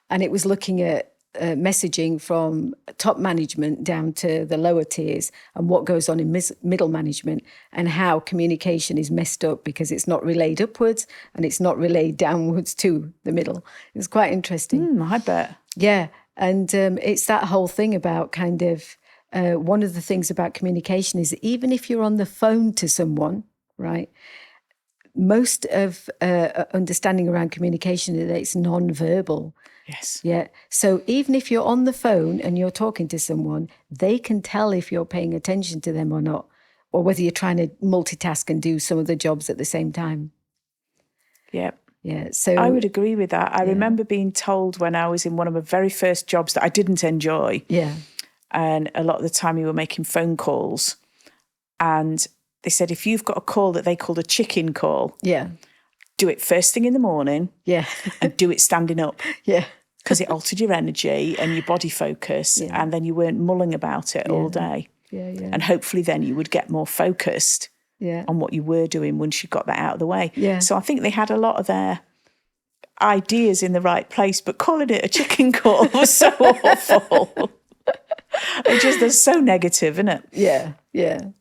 Speaker 3: and it was looking at messaging from top management down to the lower tiers and what goes on in middle management and how communication is messed up because it's not relayed upwards and it's not relayed downwards to the middle. It's quite interesting.
Speaker 2: I bet.
Speaker 3: Yeah. And it's that whole thing about kind of one of the things about communication is even if you're on the phone to someone, right, most of understanding around communication is that it's non-verbal.
Speaker 2: Yes.
Speaker 3: Yeah. So even if you're on the phone and you're talking to someone, they can tell if you're paying attention to them or not, or whether you're trying to multitask and do some of the jobs at the same time.
Speaker 2: Yep.
Speaker 3: Yeah. So
Speaker 2: I would agree with that. I remember being told when I was in one of my very first jobs that I didn't enjoy.
Speaker 3: Yeah.
Speaker 2: And a lot of the time you were making phone calls. And they said, if you've got a call that they called a chicken call, do it first thing in the morning.
Speaker 3: Yeah.
Speaker 2: And do it standing up.
Speaker 3: Yeah.
Speaker 2: Because it altered your energy and your body focus.
Speaker 3: Yeah.
Speaker 2: And then you weren't mulling about it all day.
Speaker 3: Yeah.
Speaker 2: And hopefully then you would get more focused on what you were doing once you got that out of the way.
Speaker 3: Yeah.
Speaker 2: So I think they had a lot of their ideas in the right place, but calling it a chicken call was so awful. They're so negative, isn't it?
Speaker 3: Yeah.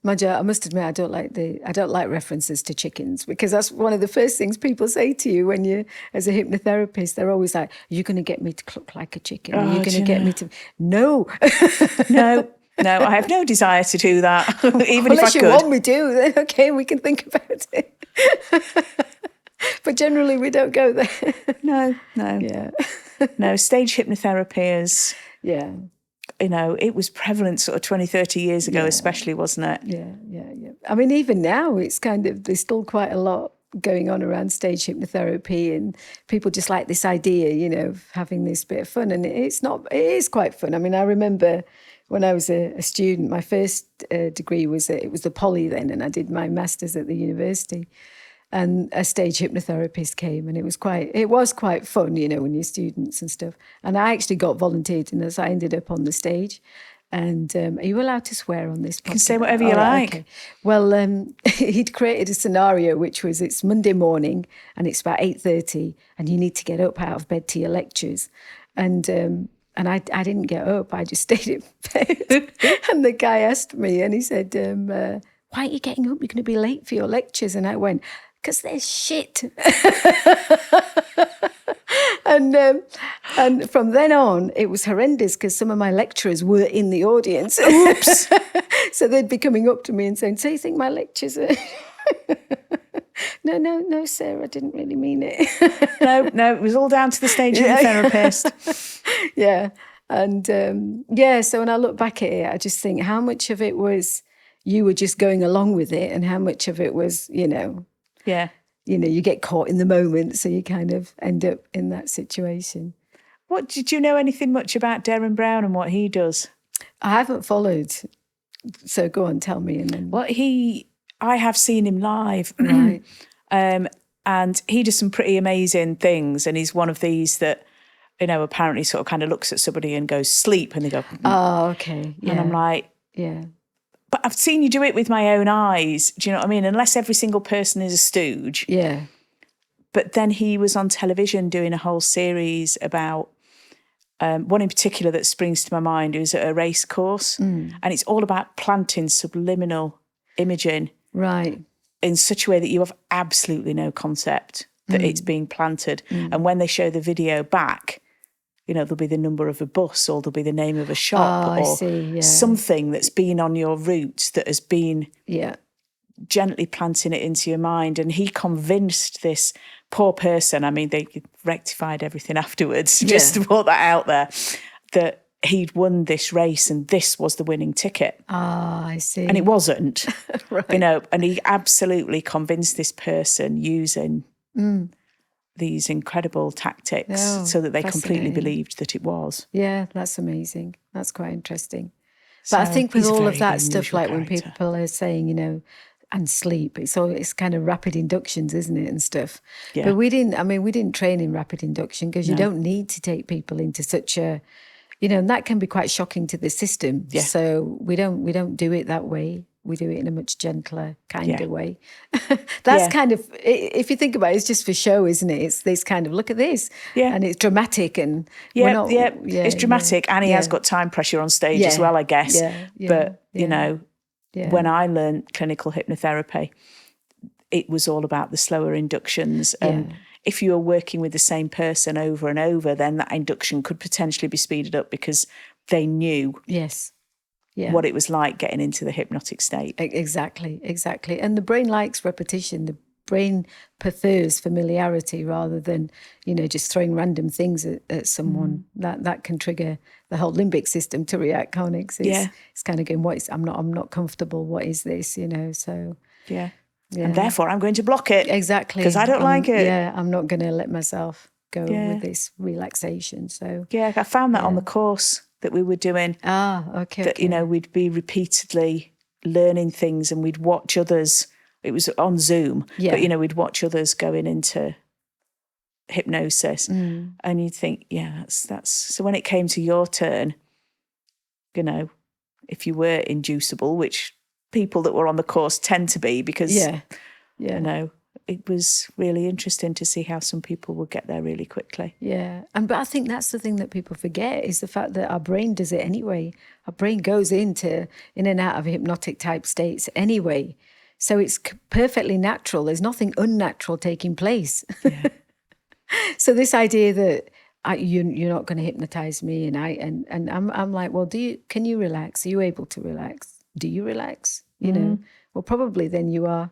Speaker 3: Mind you, I must admit, I don't like references to chickens because that's one of the first things people say to you when you, as a hypnotherapist, they're always like, "Are you going to get me to cluck like a chicken? Are you going to get me to?" No.
Speaker 2: No, I have no desire to do that. Even
Speaker 3: Unless
Speaker 2: if I could.
Speaker 3: you want me to, then okay, we can think about it. But generally, we don't go there.
Speaker 2: No.
Speaker 3: Yeah.
Speaker 2: No, stage hypnotherapy is,
Speaker 3: Yeah.
Speaker 2: It was prevalent sort of 20, 30 years ago, especially, wasn't it?
Speaker 3: Yeah. I mean, even now, it's kind of, there's still quite a lot going on around stage hypnotherapy, and people just like this idea, of having this bit of fun. And it is quite fun. I mean, I remember when I was a student, my first degree was the poly then, and I did my master's at the university. And a stage hypnotherapist came, and it was quite fun, when you're students and stuff. And I actually got volunteered in this. I ended up on the stage. And are you allowed to swear on this podcast?
Speaker 2: You can say whatever you like.
Speaker 3: Okay. Well, he'd created a scenario which was it's Monday morning and it's about 8:30 and you need to get up out of bed to your lectures. And I didn't get up. I just stayed in bed. And the guy asked me, and he said, "Why aren't you getting up? You're going to be late for your lectures." And I went, "Because they're shit." And from then on, it was horrendous because some of my lecturers were in the audience. Oops. So they'd be coming up to me and saying, "So you think my lectures are..." No, Sarah, I didn't really mean it.
Speaker 2: No, it was all down to the stage hypnotherapist.
Speaker 3: Yeah. And so when I look back at it, I just think how much of it was you were just going along with it and how much of it was,
Speaker 2: Yeah.
Speaker 3: You get caught in the moment, so you kind of end up in that situation.
Speaker 2: What did you know anything much about Derren Brown and what he does?
Speaker 3: I haven't followed, so go on, tell me. And then
Speaker 2: Well, he I have seen him live.
Speaker 3: Right.
Speaker 2: And he does some pretty amazing things. And he's one of these that, apparently sort of kind of looks at somebody and goes, sleep. And they go,
Speaker 3: oh, okay. Yeah.
Speaker 2: And I'm like,
Speaker 3: yeah.
Speaker 2: But I've seen you do it with my own eyes. Do you know what I mean? Unless every single person is a stooge.
Speaker 3: Yeah.
Speaker 2: But then he was on television doing a whole series about one in particular that springs to my mind. He was at a race course, and it's all about planting subliminal imaging,
Speaker 3: right,
Speaker 2: in such a way that you have absolutely no concept that it's being planted. And when they show the video back, there'll be the number of a bus, or there'll be the name of a shop, or something that's been on your route that has been gently planting it into your mind. And he convinced this poor person, I mean, they rectified everything afterwards, just to put that out there, that he'd won this race and this was the winning ticket.
Speaker 3: I see.
Speaker 2: And it wasn't,
Speaker 3: right.
Speaker 2: And he absolutely convinced this person using these incredible tactics so that they completely believed that it was.
Speaker 3: Yeah, that's amazing. That's quite interesting. But I think with all of that stuff, like when people are saying, and sleep, it's kind of rapid inductions, isn't it, and stuff. Yeah. But we didn't train in rapid induction because you don't need to take people into such a, and that can be quite shocking to the system. Yeah. So we don't do it that way. We do it in a much gentler kind of way. That's kind of, if you think about it, it's just for show, isn't it? It's this kind of, look at this. Yeah. And it's dramatic and
Speaker 2: it's dramatic. And he has got time pressure on stage as well, I guess. But, when I learned clinical hypnotherapy, it was all about the slower inductions. And if you were working with the same person over and over, then that induction could potentially be speeded up because they knew what it was like getting into the hypnotic state. Exactly.
Speaker 3: And the brain likes repetition. The brain prefers familiarity rather than, just throwing random things at someone. That can trigger the whole limbic system to react, can't it? It's kind of going, I'm not comfortable. What is this? So
Speaker 2: yeah. And therefore I'm going to block it.
Speaker 3: Exactly.
Speaker 2: Because I don't like it.
Speaker 3: Yeah, I'm not going to let myself go with this relaxation. So
Speaker 2: I found that on the course that we were doing.
Speaker 3: Okay.
Speaker 2: That, we'd be repeatedly learning things and we'd watch others. It was on Zoom, but, we'd watch others going into hypnosis and you'd think, that's. So when it came to your turn, if you were inducible, which people that were on the course tend to be because, it was really interesting to see how some people would get there really quickly.
Speaker 3: Yeah. But I think that's the thing that people forget is the fact that our brain does it anyway. Our brain goes in and out of hypnotic type states anyway. So it's perfectly natural. There's nothing unnatural taking place. Yeah. So this idea that you're not going to hypnotize me, and I'm like, well, can you relax? Are you able to relax? Do you relax? Well, probably then you are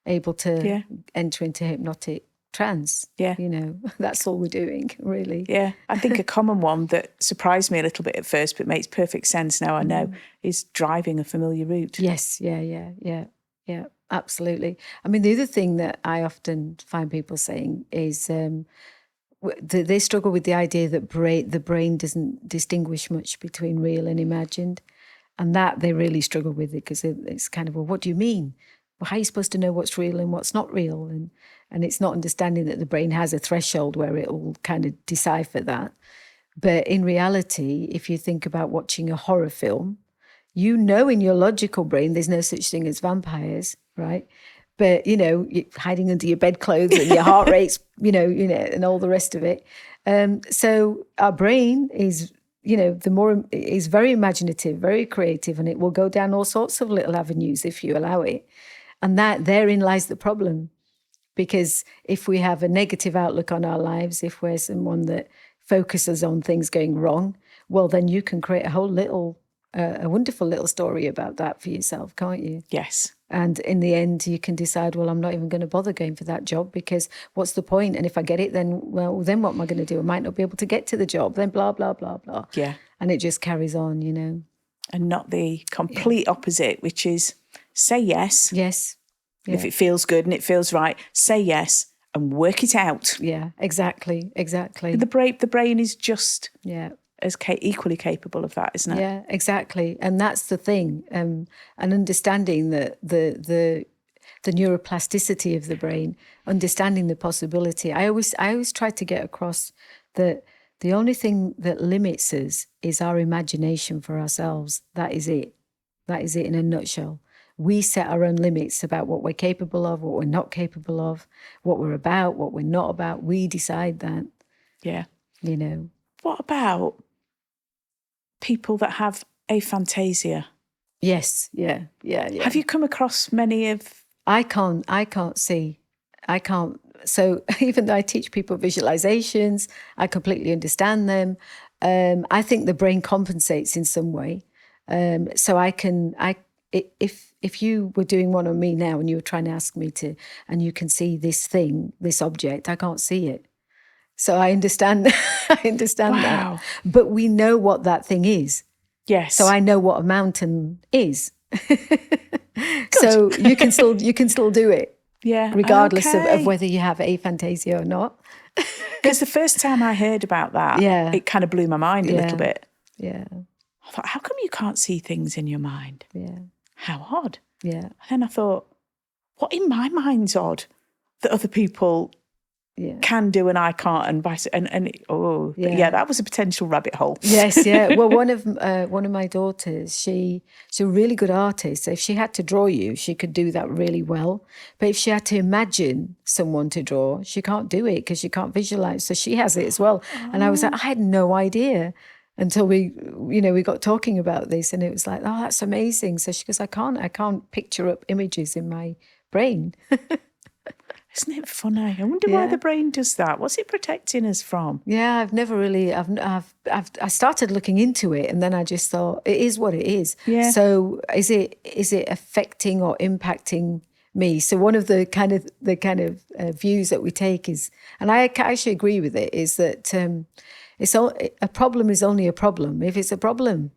Speaker 3: able to enter into hypnotic trance. Yeah. That's all we're doing, really.
Speaker 2: Yeah. I think a common one that surprised me a little bit at first, but makes perfect sense now I know, is driving a familiar route.
Speaker 3: Yes. Yeah, absolutely. I mean, the other thing that I often find people saying is they struggle with the idea that the brain doesn't distinguish much between real and imagined. And that they really struggle with it because it's kind of, well, what do you mean? Well, how are you supposed to know what's real and what's not real? And it's not understanding that the brain has a threshold where it will kind of decipher that. But in reality, if you think about watching a horror film, in your logical brain, there's no such thing as vampires, right? But, you're hiding under your bedclothes and your heart rate's, and all the rest of it. So our brain is, is very imaginative, very creative, and it will go down all sorts of little avenues if you allow it. And therein lies the problem. Because if we have a negative outlook on our lives, if we're someone that focuses on things going wrong, well, then you can create a wonderful little story about that for yourself, can't you?
Speaker 2: Yes.
Speaker 3: And in the end, you can decide, well, I'm not even going to bother going for that job because what's the point? And if I get it, then what am I going to do? I might not be able to get to the job. Then blah, blah, blah, blah. Yeah. And it just carries on,
Speaker 2: And not the complete opposite, which is say yes.
Speaker 3: Yes.
Speaker 2: Yeah. If it feels good and it feels right, say yes and work it out.
Speaker 3: Yeah, exactly.
Speaker 2: The brain is just... as equally capable of that, isn't it?
Speaker 3: Yeah, exactly. And that's the thing. And understanding that the neuroplasticity of the brain, understanding the possibility. I always try to get across that the only thing that limits us is our imagination for ourselves. That is it. That is it in a nutshell. We set our own limits about what we're capable of, what we're not capable of, what we're about, what we're not about. We decide that.
Speaker 2: Yeah.
Speaker 3: You know.
Speaker 2: What about people that have aphantasia?
Speaker 3: Yes. Yeah.
Speaker 2: Have you come across many of...
Speaker 3: I can't see. I can't. So even though I teach people visualizations, I completely understand them. I think the brain compensates in some way. So if you were doing one on me now and you were trying to ask me to, and you can see this thing, this object, I can't see it. So I understand. I understand that. But we know what that thing is.
Speaker 2: Yes.
Speaker 3: So I know what a mountain is. So you can still do it.
Speaker 2: Yeah.
Speaker 3: Regardless of whether you have aphantasia or not.
Speaker 2: Because the first time I heard about that, it kind of blew my mind a little bit.
Speaker 3: Yeah.
Speaker 2: I thought, how come you can't see things in your mind?
Speaker 3: Yeah.
Speaker 2: How odd.
Speaker 3: Yeah.
Speaker 2: And then I thought, what in my mind's odd that other people can do and I can't, and vice that was a potential rabbit hole.
Speaker 3: Yes, yeah. Well, one of my daughters, she's a really good artist. So if she had to draw you, she could do that really well. But if she had to imagine someone to draw, she can't do it because she can't visualize. So she has it as well. And I was like, I had no idea until we got talking about this, and it was like, oh, that's amazing. So she goes, I can't picture up images in my brain.
Speaker 2: Isn't it funny? I wonder why the brain does that. What's it protecting us from?
Speaker 3: Yeah, I've never really. I started looking into it, and then I just thought it is what it is.
Speaker 2: Yeah.
Speaker 3: So is it affecting or impacting me? So one of the kind of views that we take is, and I actually agree with it, is that a problem is only a problem if it's a problem.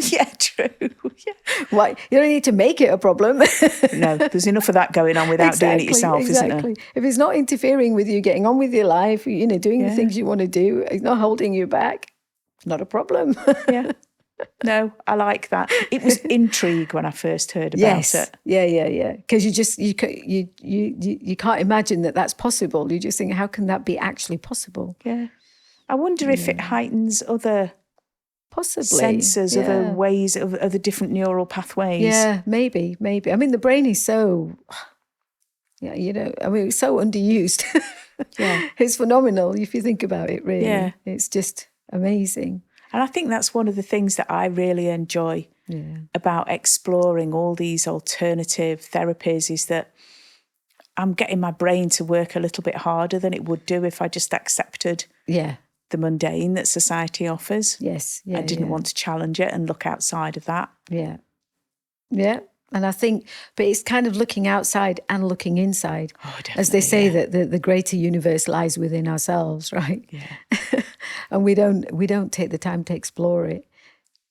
Speaker 2: Yeah, true. Yeah.
Speaker 3: Why? You don't need to make it a problem.
Speaker 2: No, there's enough of that going on without doing it yourself, isn't there?
Speaker 3: If it's not interfering with you getting on with your life, doing the things you want to do, it's not holding you back, it's not a problem.
Speaker 2: Yeah. No, I like that. It was intrigue when I first heard about it.
Speaker 3: Yeah. Because you can't imagine that that's possible. You just think, how can that be actually possible?
Speaker 2: Yeah. I wonder if it heightens other...
Speaker 3: Possibly.
Speaker 2: Sensors, other ways, of other different neural pathways.
Speaker 3: Yeah, maybe. I mean, the brain is so, it's so underused.
Speaker 2: Yeah.
Speaker 3: It's phenomenal if you think about it, really. Yeah. It's just amazing.
Speaker 2: And I think that's one of the things that I really enjoy about exploring all these alternative therapies, is that I'm getting my brain to work a little bit harder than it would do if I just accepted the mundane that society offers.
Speaker 3: Yes.
Speaker 2: I didn't want to challenge it and look outside of that.
Speaker 3: Yeah. Yeah. And I think, but it's kind of looking outside and looking inside.
Speaker 2: Oh, definitely.
Speaker 3: As they say, that the greater universe lies within ourselves, right?
Speaker 2: Yeah.
Speaker 3: And we don't take the time to explore it.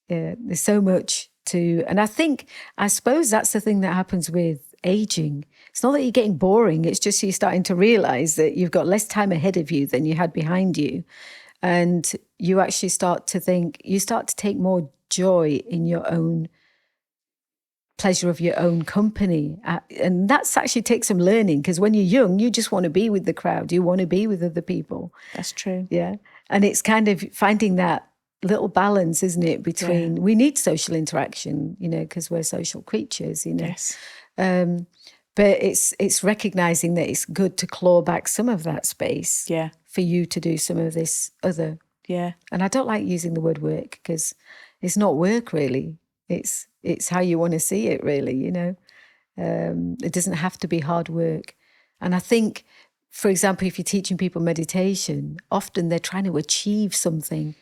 Speaker 3: Yeah. There's so much to, and I suppose that's the thing that happens with aging. It's not that you're getting boring. It's just you're starting to realize that you've got less time ahead of you than you had behind you. And you actually start to take more joy in your own pleasure of your own company. And that's actually takes some learning, because when you're young, you just want to be with the crowd. You want to be with other people.
Speaker 2: That's true.
Speaker 3: Yeah. And it's kind of finding that little balance, isn't it, between, we need social interaction, because we're social creatures,
Speaker 2: Yes.
Speaker 3: But it's recognizing that it's good to claw back some of that space for you to do some of this other.
Speaker 2: Yeah.
Speaker 3: And I don't like using the word work, because it's not work, really. It's how you want to see it, really, It doesn't have to be hard work. And I think, for example, if you're teaching people meditation, often they're trying to achieve something.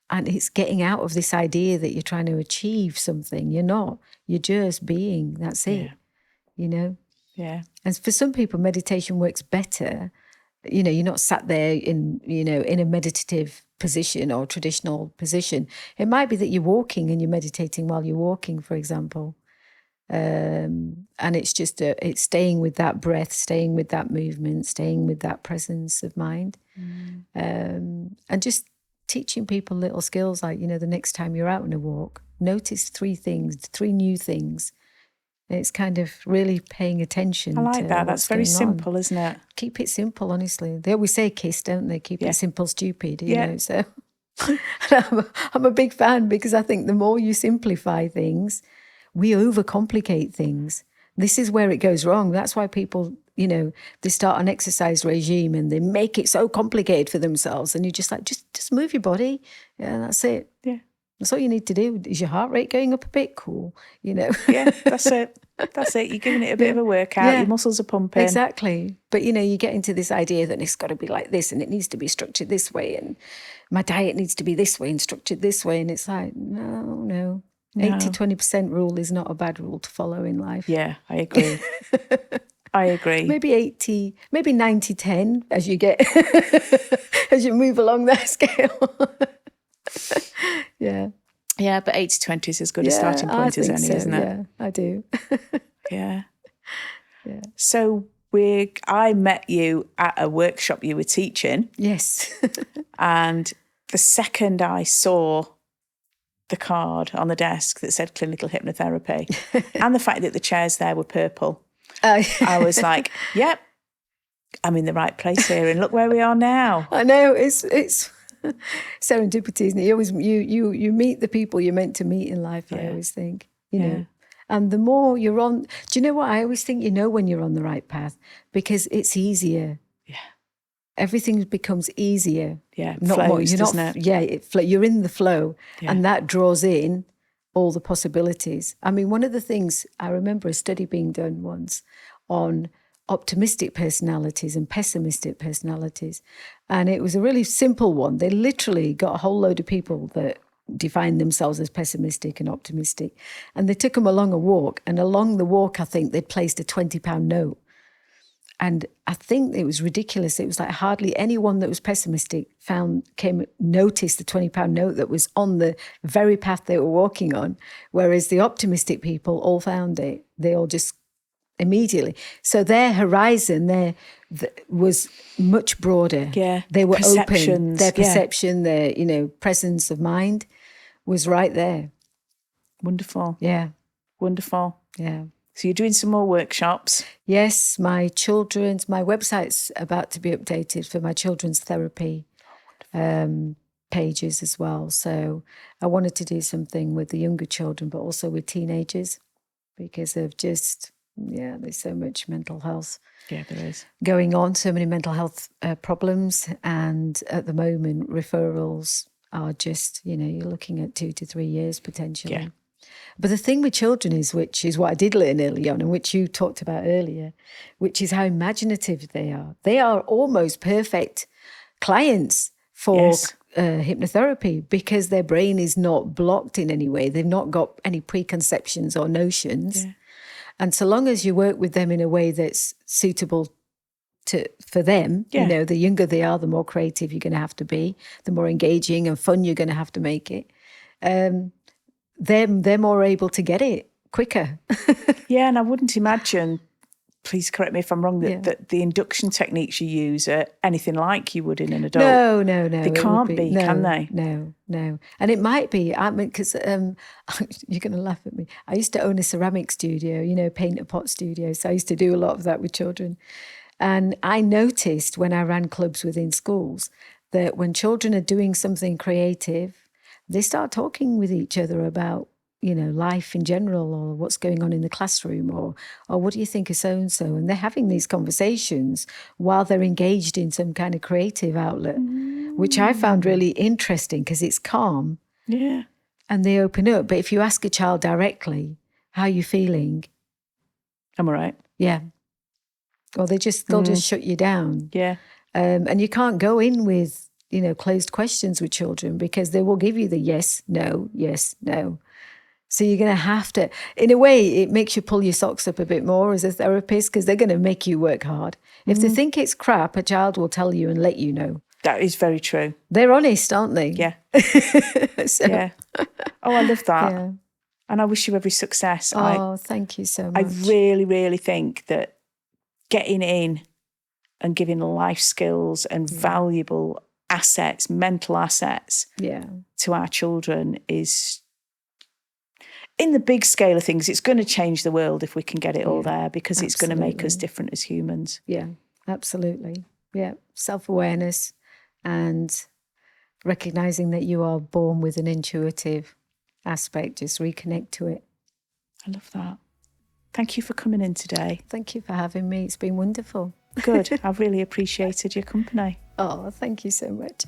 Speaker 3: And it's getting out of this idea that you're trying to achieve something. You're not. You're just being. That's it.
Speaker 2: Yeah.
Speaker 3: And for some people, meditation works better. You're not sat there in a meditative position or traditional position. It might be that you're walking and you're meditating while you're walking, for example. And it's just it's staying with that breath, staying with that movement, staying with that presence of mind. And just teaching people little skills like, the next time you're out on a walk, notice 3 new things It's kind of really paying attention.
Speaker 2: I like
Speaker 3: to
Speaker 2: that. That's very simple, isn't it?
Speaker 3: Keep it simple, honestly. They always say KISS, don't they? Keep it simple, stupid, you know. So I'm a big fan, because I think the more you simplify things, we overcomplicate things. This is where it goes wrong. That's why people, you know, they start an exercise regime and they make it so complicated for themselves. And you're just like, just move your body. Yeah, that's it.
Speaker 2: Yeah.
Speaker 3: That's all you need to do. Is your heart rate going up a bit? Cool. You know?
Speaker 2: Yeah, that's it. That's it. You're giving it a bit of a workout. Your muscles are pumping.
Speaker 3: Exactly. But, you know, you get into this idea that it's got to be like this and it needs to be structured this way and my diet needs to be this way and structured this way. And it's like, no. 80-20% rule is not a bad rule to follow in life.
Speaker 2: Yeah, I agree. I agree.
Speaker 3: Maybe 80, maybe 90-10 as you get, as you move along that scale. Yeah.
Speaker 2: Yeah, but 80-20 is as good a starting point as any, isn't it?
Speaker 3: Yeah, I do.
Speaker 2: Yeah.
Speaker 3: Yeah.
Speaker 2: So I met you at a workshop you were teaching.
Speaker 3: Yes.
Speaker 2: And the second I saw the card on the desk that said clinical hypnotherapy and the fact that the chairs there were purple, I was like, yep, I'm in the right place here and look where we are now.
Speaker 3: I know, it's serendipity, isn't it? You always you meet the people you're meant to meet in life, I always think, you know. And the more you're on, do you know what? I always think you know when you're on the right path because it's easier. Yeah. Everything becomes easier.
Speaker 2: Yeah,
Speaker 3: not
Speaker 2: flows,
Speaker 3: more. You're
Speaker 2: doesn't
Speaker 3: not,
Speaker 2: it?
Speaker 3: Yeah, you're in the flow and that draws in all the possibilities. I mean, one of the things, I remember a study being done once on optimistic personalities and pessimistic personalities. And it was a really simple one. They literally got a whole load of people that defined themselves as pessimistic and optimistic. And they took them along a walk. And along the walk, I think they'd placed a £20 note. And I think it was ridiculous. It was like hardly anyone that was pessimistic noticed the £20 note that was on the very path they were walking on. Whereas the optimistic people all found it. They all just immediately. So their horizon was much broader.
Speaker 2: Yeah.
Speaker 3: They were
Speaker 2: Perceptions.
Speaker 3: open. Their perception, their presence of mind was right there.
Speaker 2: Wonderful.
Speaker 3: Yeah.
Speaker 2: Wonderful.
Speaker 3: Yeah.
Speaker 2: So you're doing some more workshops?
Speaker 3: Yes, my website's about to be updated for my children's therapy pages as well. So I wanted to do something with the younger children, but also with teenagers because of just, there's so much mental health.
Speaker 2: Yeah, there is. Going
Speaker 3: on, so many mental health problems. And at the moment, referrals are just, you're looking at 2 to 3 years potentially. Yeah. But the thing with children is, which is what I did learn early on and which you talked about earlier, which is how imaginative they are. They are almost perfect clients for hypnotherapy because their brain is not blocked in any way. They've not got any preconceptions or notions. Yeah. And so long as you work with them in a way that's suitable for them, the younger they are, the more creative you're going to have to be, the more engaging and fun you're going to have to make it. They're more able to get it quicker.
Speaker 2: Yeah, and I wouldn't imagine, please correct me if I'm wrong, that the induction techniques you use are anything like you would in an adult.
Speaker 3: No.
Speaker 2: They can't be, can they?
Speaker 3: No. And it might be, because you're going to laugh at me. I used to own a ceramic studio, paint a pot studio. So I used to do a lot of that with children. And I noticed when I ran clubs within schools that when children are doing something creative, they start talking with each other about, life in general or what's going on in the classroom or what do you think of so-and-so? And they're having these conversations while they're engaged in some kind of creative outlet, which I found really interesting because it's calm.
Speaker 2: Yeah.
Speaker 3: And they open up. But if you ask a child directly, how are you feeling?
Speaker 2: I'm all right.
Speaker 3: Yeah. Or they'll just shut you down.
Speaker 2: Yeah.
Speaker 3: And you can't go in with, closed questions with children because they will give you the yes, no. So you're going to have to, in a way, it makes you pull your socks up a bit more as a therapist because they're going to make you work hard. If they think it's crap, a child will tell you and let you know.
Speaker 2: That is very true.
Speaker 3: They're honest, aren't they?
Speaker 2: Yeah. Yeah. Oh, I love that. Yeah. And I wish you every success.
Speaker 3: Thank you so much.
Speaker 2: I really, really think that getting in and giving life skills and valuable assets, mental assets to our children in the big scale of things, it's going to change the world if we can get it all there, because it's going to make us different as humans.
Speaker 3: Yeah, absolutely. Yeah, self-awareness and recognizing that you are born with an intuitive aspect, just reconnect to it.
Speaker 2: I love that. Thank you for coming in today.
Speaker 3: Thank you for having me. It's been wonderful.
Speaker 2: Good. I've really appreciated your company.
Speaker 3: Oh, thank you so much.